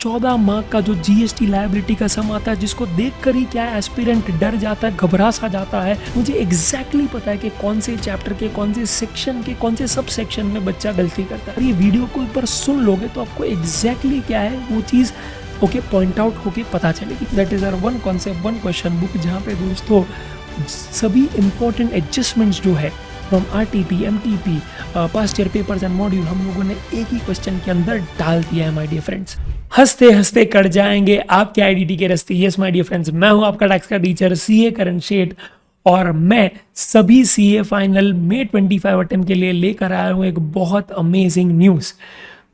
14 mark का जो GST liability का सम आता है, जिसको देखकर ही क्या एस्पिरेंट डर जाता है, घबरा सा जाता है। मुझे एग्जैक्टली पता है कि कौन से चैप्टर के, कौन से सेक्शन के, कौन से सब सेक्शन में बच्चा गलती करता है। और ये वीडियो को एक बार सुन लोगे तो आपको एग्जैक्टली क्या है वो चीज़ पॉइंट आउट होके पता चलेगी। That is hour one concept, one question book, जहाँ पे दोस्तों सभी इंपॉर्टेंट एडजस्टमेंट्स जो है from RTP, MTP, past year papers and module हम लोगों ने एक ही क्वेश्चन के अंदर डाल दिया है माय डियर फ्रेंड्स। हंसते हंसते कट जाएंगे आपके आईडीटी के रास्ते। यस माय डियर फ्रेंड्स, मैं हूं आपका टैक्स का टीचर सीए करण शेठ, और मैं सभी सीए फाइनल में 25 अटेम्प्ट के लिए लेकर आया हूं एक बहुत अमेजिंग न्यूज़।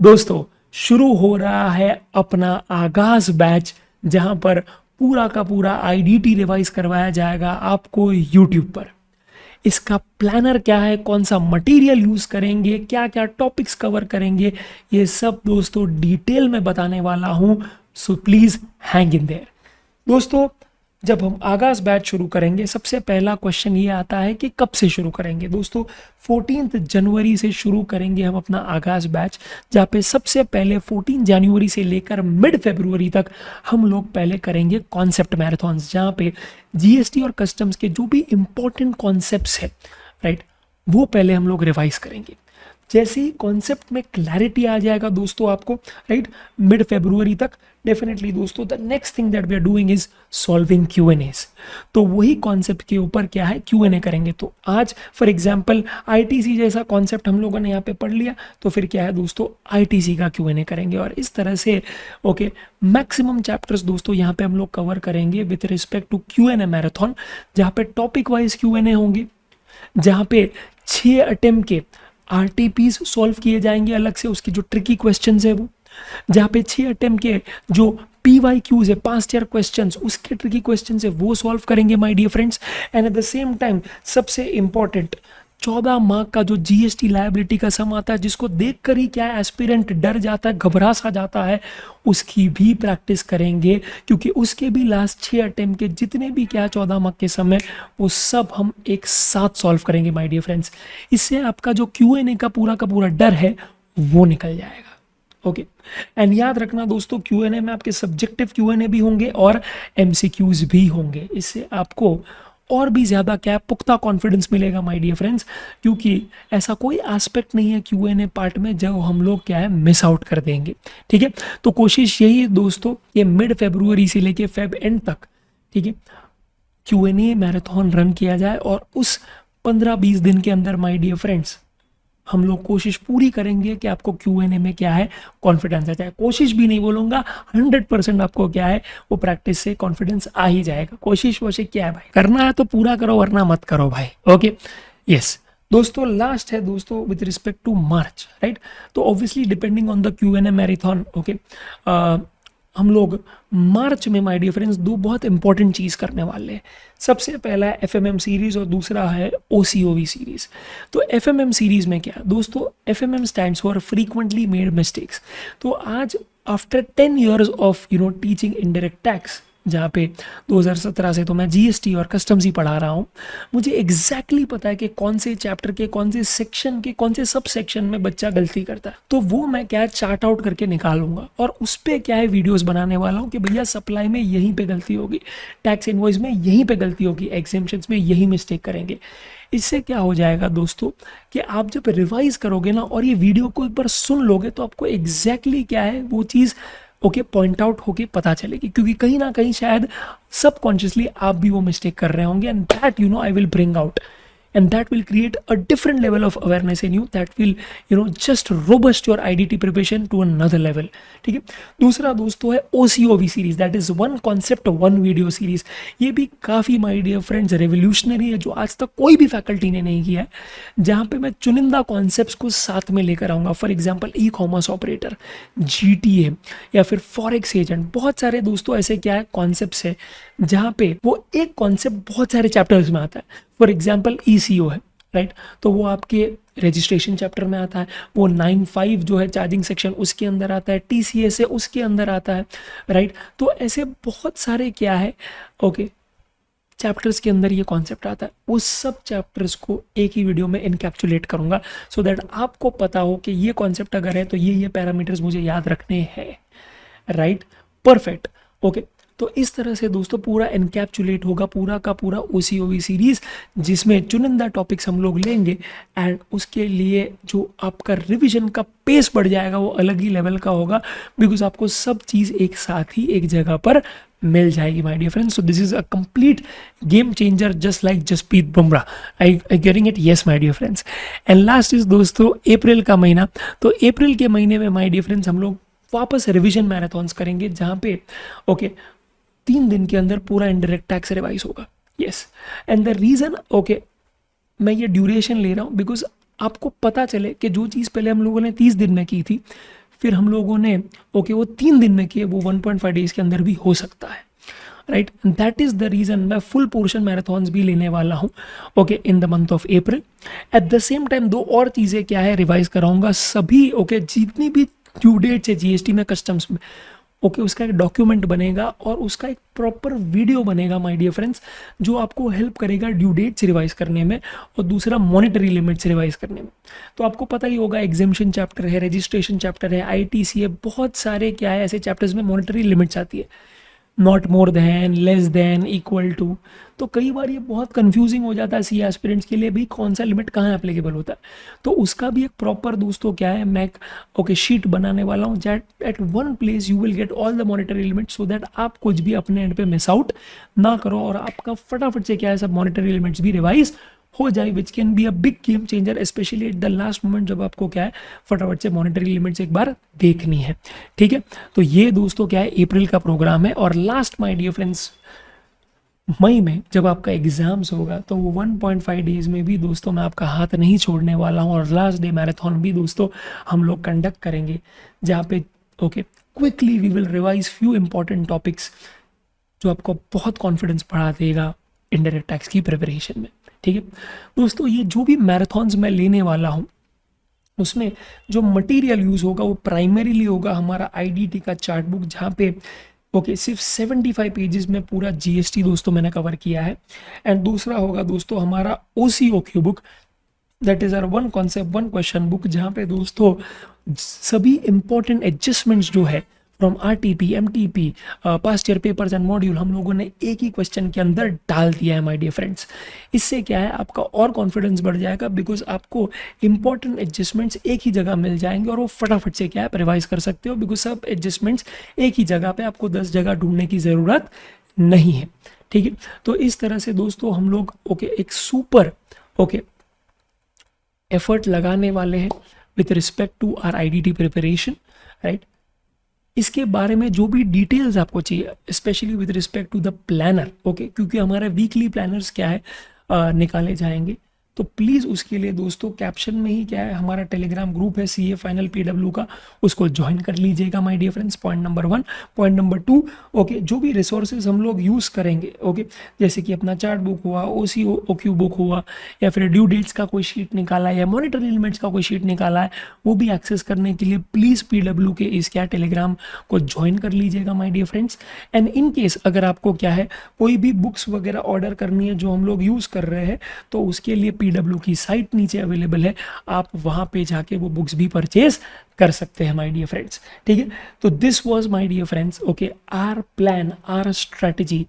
दोस्तों शुरू हो रहा है अपना आगाज बैच, जहां पर पूरा का पूरा आईडीटी रिवाइज करवाया जाएगा आपको यूट्यूब पर। इसका प्लानर क्या है, कौन सा मटेरियल यूज करेंगे, क्या क्या टॉपिक्स कवर करेंगे, ये सब दोस्तों डिटेल में बताने वाला हूं। So please hang in their. दोस्तों जब हम आगाज बैच शुरू करेंगे, सबसे पहला क्वेश्चन ये आता है कि कब से शुरू करेंगे। दोस्तों 14 जनवरी से शुरू करेंगे हम अपना आगाज बैच, जहाँ पे सबसे पहले 14 जनवरी से लेकर मिड फरवरी तक हम लोग पहले करेंगे कॉन्सेप्ट मैराथन्स, जहाँ पे जीएसटी और कस्टम्स के जो भी इंपॉर्टेंट कॉन्सेप्ट्स है राइट, वो पहले हम लोग रिवाइज करेंगे। जैसे ही कॉन्सेप्ट में क्लैरिटी आ जाएगा दोस्तों आपको राइट मिड फरवरी तक, डेफिनेटली दोस्तों the next thing that we are doing is solving Q&As। तो वही कॉन्सेप्ट के ऊपर क्या है Q&A करेंगे। तो आज फॉर एग्जांपल आईटीसी जैसा कॉन्सेप्ट हम लोगों ने यहाँ पे पढ़ लिया, तो फिर क्या है दोस्तों आईटीसी का Q&A करेंगे। और इस तरह से मैक्सिमम चैप्टर्स दोस्तों यहाँ पे हम लोग कवर करेंगे with respect to Q&A marathon, जहाँ पे टॉपिक वाइज Q&A होंगे, जहाँ पे 6 अटेम्प्ट के आरटीपीज सॉल्व किए जाएंगे अलग से, उसकी जो ट्रिकी क्वेश्चंस है वो, जहाँ पे 6 अटेम्प्ट के जो PYQs है, पास्ट ईयर क्वेश्चंस, उसके ट्रिकी क्वेश्चंस है वो सॉल्व करेंगे my dear friends. And at the same time सबसे इंपॉर्टेंट 14 मार्क का जो जीएसटी लायबिलिटी का सम आता है, जिसको देखकर ही क्या एस्पिरेंट डर जाता है, घबरा सा जाता है, उसकी भी प्रैक्टिस करेंगे, क्योंकि उसके भी लास्ट 6 अटेम्प्ट के जितने भी क्या 14 मार्क के सम है वो सब हम एक साथ सॉल्व करेंगे माय डियर फ्रेंड्स। इससे आपका जो Q&A का पूरा डर है वो निकल जाएगा। ओके एंड याद रखना दोस्तों Q&A में आपके सब्जेक्टिव Q&A भी होंगे और MCQs भी होंगे। इससे आपको और भी ज़्यादा क्या पुख्ता कॉन्फिडेंस मिलेगा माय डियर फ्रेंड्स, क्योंकि ऐसा कोई एस्पेक्ट नहीं है Q&A पार्ट में जो हम लोग क्या है मिस आउट कर देंगे। ठीक है, तो कोशिश यही है दोस्तों ये मिड फरवरी से लेके फेब एंड तक ठीक है Q&A मैराथन रन किया जाए, और उस 15-20 दिन के अंदर माय डियर फ्रेंड्स हम लोग कोशिश पूरी करेंगे कि आपको Q&A में क्या है कॉन्फिडेंस आ जाए। कोशिश भी नहीं बोलूँगा, 100% आपको क्या है वो प्रैक्टिस से कॉन्फिडेंस आ ही जाएगा। कोशिश वोशिश क्या है भाई, करना है तो पूरा करो वरना मत करो भाई। ओके यस दोस्तों, लास्ट है दोस्तों with respect to March right. तो obviously depending on the Q&A marathon हम लोग मार्च में माय डियर फ्रेंड्स 2 बहुत इंपॉर्टेंट चीज़ करने वाले हैं। सबसे पहला है FMM सीरीज़ और दूसरा है OCOV सीरीज़। तो FMM सीरीज़ में क्या दोस्तों, FMM stands for frequently made mistakes. तो आज after 10 years of teaching indirect tax, जहाँ पे 2017 से तो मैं जीएसटी और कस्टम्स ही पढ़ा रहा हूँ, मुझे एग्जैक्टली पता है कि कौन से चैप्टर के, कौन से सेक्शन के, कौन से सब सेक्शन में बच्चा गलती करता है। तो वो मैं क्या है चार्ट आउट करके निकालूंगा और उस पर क्या है वीडियोस बनाने वाला हूँ कि भैया सप्लाई में यहीं पे गलती होगी, टैक्स इनवॉइस में यहीं पे गलती होगी, एग्जेम्पशंस में यही मिस्टेक करेंगे। इससे क्या हो जाएगा दोस्तों कि आप जब रिवाइज करोगे ना और ये वीडियो को एक बार सुन लोगे तो आपको एग्जैक्टली क्या है वो चीज़ पॉइंट आउट होके पता चलेगी, क्योंकि कहीं ना कहीं शायद सबकॉन्शियसली आप भी वो मिस्टेक कर रहे होंगे। And that I will bring out and that will create a different level of awareness in you that will just robust your IDT preparation to another level। ठीक है, दूसरा दोस्तों है OCOV series, that is one concept one video series. ये भी काफ़ी my dear friends revolutionary है, जो आज तक कोई भी फैकल्टी ने नहीं किया है, जहाँ पे मैं चुनिंदा कॉन्सेप्ट्स को साथ में लेकर आऊँगा। For example e-commerce operator, GTA या फिर फॉरेक्स एजेंट, बहुत सारे दोस्तों ऐसे क्या है कॉन्सेप्ट्स है जहाँ पे वो एक कॉन्सेप्ट बहुत सारे चैप्टर्स में आता है। फॉर एग्जाम्पल ECO है राइट, तो वो आपके रजिस्ट्रेशन चैप्टर में आता है, वो 9.5 जो है चार्जिंग सेक्शन उसके अंदर आता है, TCS है उसके अंदर आता है राइट। तो ऐसे बहुत सारे क्या है चैप्टर्स के अंदर ये कॉन्सेप्ट आता है। उस सब चैप्टर्स को एक ही वीडियो में इनकैप्सुलेट करूँगा सो दैट आपको पता हो कि ये कॉन्सेप्ट अगर है तो ये पैरामीटर्स मुझे याद रखने हैं राइट, परफेक्ट। ओके, तो इस तरह से दोस्तों पूरा एनकैप्चुलेट होगा पूरा का पूरा OCOV सीरीज़, जिसमें चुनिंदा टॉपिक्स हम लोग लेंगे एंड उसके लिए जो आपका रिवीजन का पेस बढ़ जाएगा वो अलग ही लेवल का होगा, बिकॉज आपको सब चीज़ एक साथ ही एक जगह पर मिल जाएगी my dear friends. So this is a complete game changer just like Jasprit Bumrah. I getting it? Yes my dear friends. And last is दोस्तों अप्रैल का महीना। तो अप्रैल के महीने में माय डियर फ्रेंड्स हम लोग वापस रिवीजन मैराथन्स करेंगे, जहाँ पे ओके 3 दिन के अंदर पूरा इनडायरेक्ट टैक्स रिवाइज होगा। Yes, and the reason okay मैं ये ड्यूरेशन ले रहा हूँ बिकॉज आपको पता चले कि जो चीज़ पहले हम लोगों ने 30 दिन में की थी, फिर हम लोगों ने ओके वो 3 दिन में किए, वो 1.5 डेज के अंदर भी हो सकता है, right. That is the reason मैं फुल पोर्शन मैराथन्स भी लेने वाला हूँ okay in the month of April. Eight the same time 2 और चीज़ें क्या है रिवाइज कराऊंगा सभी ओके जितनी भी ड्यू डेट्स है GST में, कस्टम्स में, ओके उसका एक डॉक्यूमेंट बनेगा और उसका एक प्रॉपर वीडियो बनेगा माय डियर फ्रेंड्स, जो आपको हेल्प करेगा ड्यू डेट्स रिवाइज करने में और दूसरा मॉनेटरी लिमिट्स रिवाइज करने में। तो आपको पता ही होगा एग्जामिशन चैप्टर है, रजिस्ट्रेशन चैप्टर है, ITC है, बहुत सारे क्या है ऐसे चैप्टर्स में मॉनेटरी लिमिट्स आती है, not more than, less than, equal to. तो कई बार ये बहुत कंफ्यूजिंग हो जाता है सी एस्पिरेंट्स के लिए भी, कौन सा लिमिट कहाँ एप्लीकेबल होता है। तो उसका भी एक प्रॉपर दोस्तों क्या है मैं ओके शीट बनाने वाला हूँ, that at one place you will get all the monetary limits, so that आप कुछ भी अपने एंड पे मिस आउट ना करो और आपका फटाफट से क्या है सब मॉनेटरी लिमिट्स भी रिवाइज हो जाए, which can be a big game changer specially at the last moment जब आपको क्या है फटाफट से मॉनेटरी लिमिट्स एक बार देखनी है। ठीक है, तो ये दोस्तों क्या है अप्रैल का प्रोग्राम है। और लास्ट माय डियर फ्रेंड्स मई में जब आपका एग्जाम्स होगा तो वो 1.5 डेज में भी दोस्तों मैं आपका हाथ नहीं छोड़ने वाला हूँ और लास्ट डे मैराथन भी दोस्तों हम लोग कंडक्ट करेंगे, जहाँ पे okay quickly we will revise few important topics जो आपको बहुत कॉन्फिडेंस बढ़ा देगा इनडायरेक्ट टैक्स की प्रिपरेशन में। ठीक है दोस्तों, ये जो भी मैराथन्स मैं लेने वाला हूँ उसमें जो मटेरियल यूज़ होगा वो प्राइमरीली होगा हमारा IDT का चार्ट बुक, जहाँ पे ओके सिर्फ 75 पेजेस में पूरा GST दोस्तों मैंने कवर किया है। एंड दूसरा होगा दोस्तों हमारा OCOQ book, that is our one concept one question book, जहाँ पे दोस्तों सभी इंपॉर्टेंट एडजस्टमेंट्स जो है from RTP, MTP, past year papers and module हम लोगों ने एक ही क्वेश्चन के अंदर डाल दिया है माय डियर फ्रेंड्स। इससे क्या है आपका और कॉन्फिडेंस बढ़ जाएगा, बिकॉज आपको इंपॉर्टेंट एडजस्टमेंट्स एक ही जगह मिल जाएंगे और वो फटाफट से क्या है रिवाइज कर सकते हो, बिकॉज सब एडजस्टमेंट्स एक ही जगह पे, आपको 10 जगह ढूंढने की ज़रूरत नहीं है। ठीक है, तो इस तरह से दोस्तों हम लोग ओके एक सुपर ओके एफर्ट लगाने वाले हैं with respect to our IDT preparation, right. इसके बारे में जो भी डिटेल्स आपको चाहिए specially with respect to the planner okay, क्योंकि हमारे वीकली प्लानर्स क्या है निकाले जाएंगे, तो प्लीज़ उसके लिए दोस्तों कैप्शन में ही क्या है हमारा टेलीग्राम ग्रुप है CA फाइनल PW का, उसको ज्वाइन कर लीजिएगा my dear friends. Point number 1। Point number 2 okay जो भी रिसोर्सेज हम लोग यूज़ करेंगे ओके, जैसे कि अपना चार्ट बुक हुआ, OCOQ बुक हुआ, या फिर ड्यू डेट्स का कोई शीट निकाला है या मॉनिटरी एलिमेंट्स का कोई शीट निकाला है, वो भी एक्सेस करने के लिए प्लीज़ PW के इस क्या टेलीग्राम को ज्वाइन कर लीजिएगा my dear friends. And in case अगर आपको क्या है कोई भी बुक्स वगैरह ऑर्डर करनी है जो हम लोग यूज़ कर रहे हैं, तो उसके लिए PW की साइट नीचे अवेलेबल है, आप वहाँ पे जाके वो बुक्स भी परचेज कर सकते हैं माय डियर फ्रेंड्स। ठीक है, तो this was my dear friends okay our plan, our strategy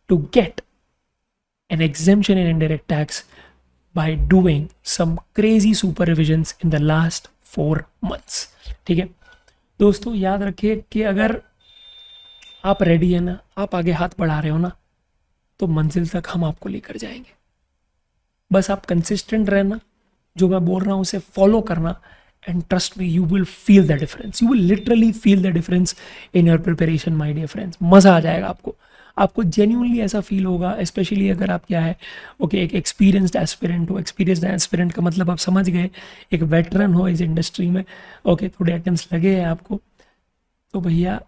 to get an exemption in indirect tax by doing some crazy super revisions in the last 4 months। ठीक है दोस्तों, याद रखिए कि अगर आप रेडी है ना, आप आगे हाथ बढ़ा रहे हो ना, तो मंजिल तक हम आपको लेकर जाएंगे। बस आप कंसिस्टेंट रहना, जो मैं बोल रहा हूँ उसे फॉलो करना, and trust me you will feel the difference, you will literally feel the difference in your preparation my dear friends. मज़ा आ जाएगा आपको जेन्युइनली ऐसा फील होगा, स्पेशली अगर आप क्या है ओके एक एक्सपीरियंस्ड एस्पिरेंट हो। एक्सपीरियंस्ड एस्पिरेंट का मतलब आप समझ गए, एक वेटरन हो इस इंडस्ट्री में ओके, थोड़े अटेम्प्ट्स लगे हैं आपको, तो भैया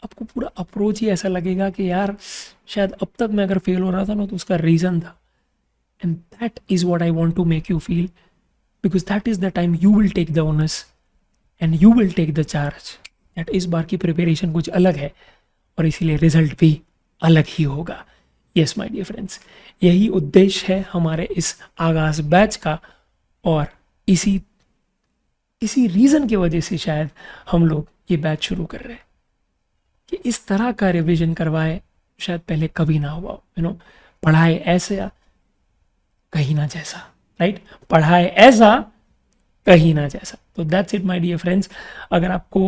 आपको पूरा अप्रोच ही ऐसा लगेगा कि यार शायद अब तक मैं अगर फेल हो रहा था ना तो उसका रीज़न था। And that is what I want to make you feel, because that is the time you will take the honours and you will take the charge. That इस बार की प्रिपरेशन कुछ अलग है और इसीलिए रिजल्ट भी अलग ही होगा। यस माय डियर फ्रेंड्स, यही उद्देश्य है हमारे इस आगाज़ बैच का, और इसी रीज़न की वजह से शायद हम लोग ये बैच शुरू कर रहे हैं। कि इस तरह का रिविजन करवाए शायद पहले कभी ना हुआ, पढ़ाए ऐसा कहीं ना जैसा, राइट, पढ़ाए ऐसा कहीं ना जैसा। तो that's it my dear friends. अगर आपको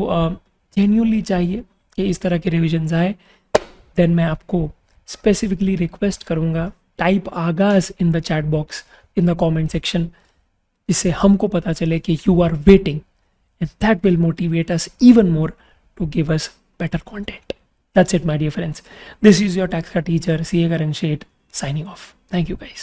जेन्युइनली चाहिए कि इस तरह के रिविजन्स आए, देन मैं आपको स्पेसिफिकली रिक्वेस्ट करूँगा, type Aagaz in the chat box in the comment section, जिससे हमको पता चले कि you are waiting, and that will motivate us even more to give us better content. That's it, my dear friends. This is your tax teacher, CA Karan Sheth, signing off. Thank you, guys.